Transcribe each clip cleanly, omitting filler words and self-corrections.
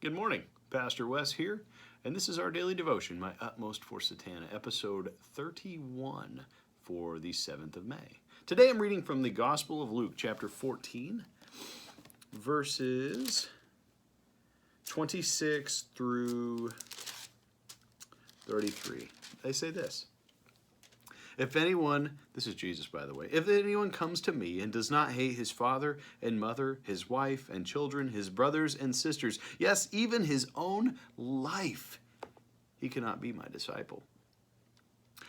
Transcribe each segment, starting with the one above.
Good morning. Pastor Wes here, and this is our daily devotion, My Utmost for Satanta, episode 31 for the 7th of May. Today I'm reading from the Gospel of Luke, chapter 14, verses 26 through 33. They say this. If anyone, this is Jesus by the way, if anyone comes to me and does not hate his father and mother, his wife and children, his brothers and sisters, yes, even his own life, he cannot be my disciple.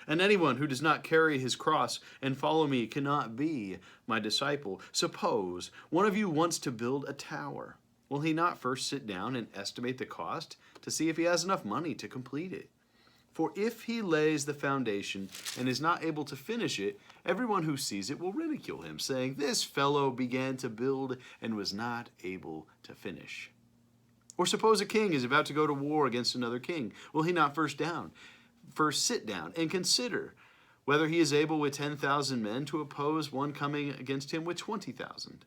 And anyone who does not carry his cross and follow me cannot be my disciple. Suppose one of you wants to build a tower. Will he not first sit down and estimate the cost to see if he has enough money to complete it? For if he lays the foundation and is not able to finish it, everyone who sees it will ridicule him, saying, "This fellow began to build and was not able to finish." Or suppose a king is about to go to war against another king. Will he not first sit down and consider whether he is able with 10,000 men to oppose one coming against him with 20,000?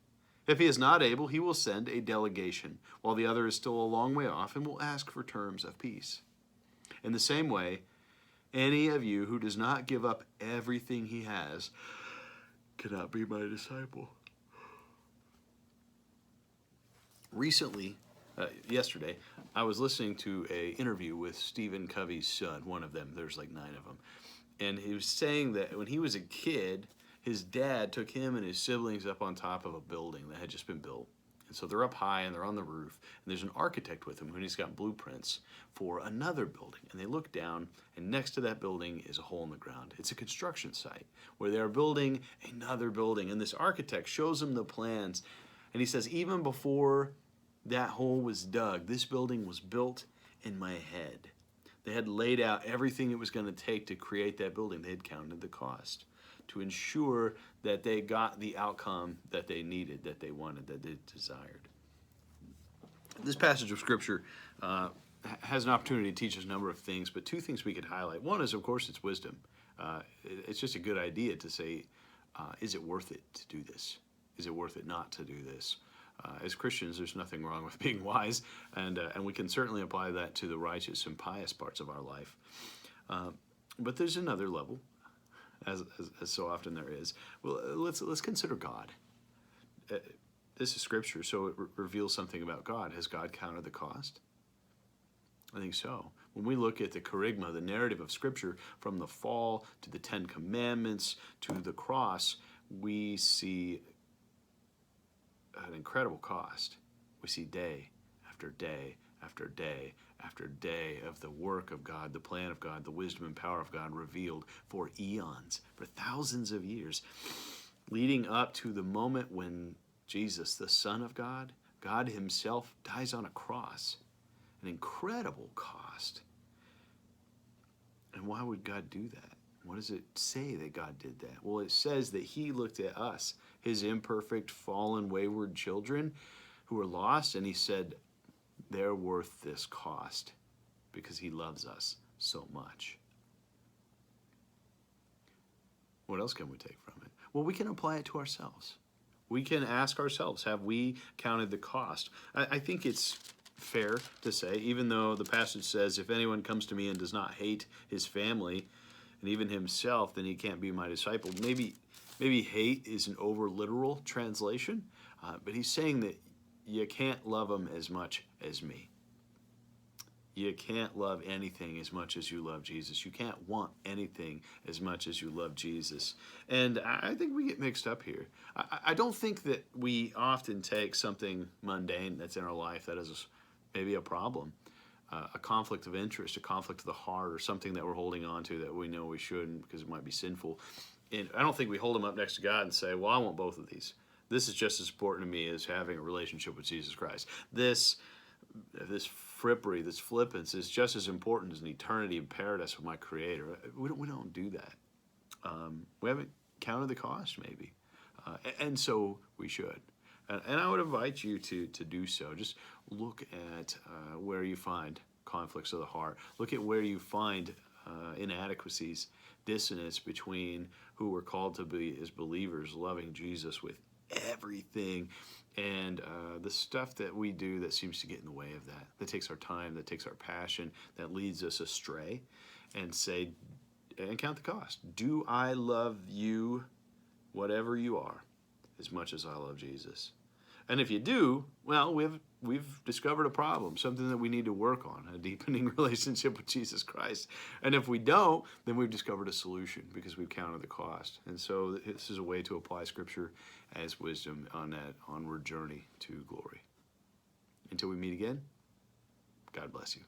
If he is not able, he will send a delegation, while the other is still a long way off, and will ask for terms of peace. In the same way, any of you who does not give up everything he has cannot be my disciple. Recently, yesterday, I was listening to an interview with Stephen Covey's son, one of them. There's like 9 of them. And he was saying that when he was a kid, his dad took him and his siblings up on top of a building that had just been built. And so they're up high and they're on the roof, and there's an architect with him, and he's got blueprints for another building. And they look down, and next to that building is a hole in the ground. It's a construction site where they're building another building. And this architect shows them the plans, and he says, even before that hole was dug, this building was built in my head. They had laid out everything it was going to take to create that building. They had counted the cost to ensure that they got the outcome that they needed, that they wanted, that they desired. This passage of Scripture has an opportunity to teach us a number of things, but 2 things we could highlight. One is, of course, it's wisdom. It's just a good idea to say, is it worth it to do this? Is it worth it not to do this? As Christians, there's nothing wrong with being wise, and we can certainly apply that to the righteous and pious parts of our life. But there's another level, as so often there is. Well, let's consider God. This is Scripture, so it reveals something about God. Has God counted the cost? I think so. When we look at the kerygma, the narrative of Scripture, from the fall to the 10 Commandments to the cross, we see an incredible cost. We see day after day after day after day of the work of God, the plan of God, the wisdom and power of God revealed for eons, for thousands of years, leading up to the moment when Jesus, the Son of God, God himself, dies on a cross. An incredible cost. And why would God do that? What does it say that God did that? Well, it says that he looked at us, his imperfect, fallen, wayward children who were lost, and he said, they're worth this cost because he loves us so much. What else can we take from it? Well, we can apply it to ourselves. We can ask ourselves, have we counted the cost? I think it's fair to say, even though the passage says, if anyone comes to me and does not hate his family and even himself, then he can't be my disciple. Maybe hate is an over-literal translation, but he's saying that you can't love them as much as me. You can't love anything as much as you love Jesus. You can't want anything as much as you love Jesus. And I think we get mixed up here. I don't think that we often take something mundane that's in our life that is maybe a problem, a conflict of interest, a conflict of the heart, or something that we're holding on to that we know we shouldn't because it might be sinful. And I don't think we hold them up next to God and say, well, I want both of these. This is just as important to me as having a relationship with Jesus Christ. This frippery, this flippance is just as important as an eternity in paradise with my Creator. We don't do that. We haven't counted the cost, maybe. And so we should. And I would invite you to do so. Just look at where you find conflicts of the heart. Look at where you find inadequacies, dissonance between who we're called to be as believers, loving Jesus with everything. And the stuff that we do that seems to get in the way of that, that takes our time, that takes our passion, that leads us astray, and say, and count the cost. Do I love you, whatever you are, as much as I love Jesus? And if you do, well, we've discovered a problem, something that we need to work on, a deepening relationship with Jesus Christ. And if we don't, then we've discovered a solution because we've counted the cost. And so this is a way to apply Scripture as wisdom on that onward journey to glory. Until we meet again, God bless you.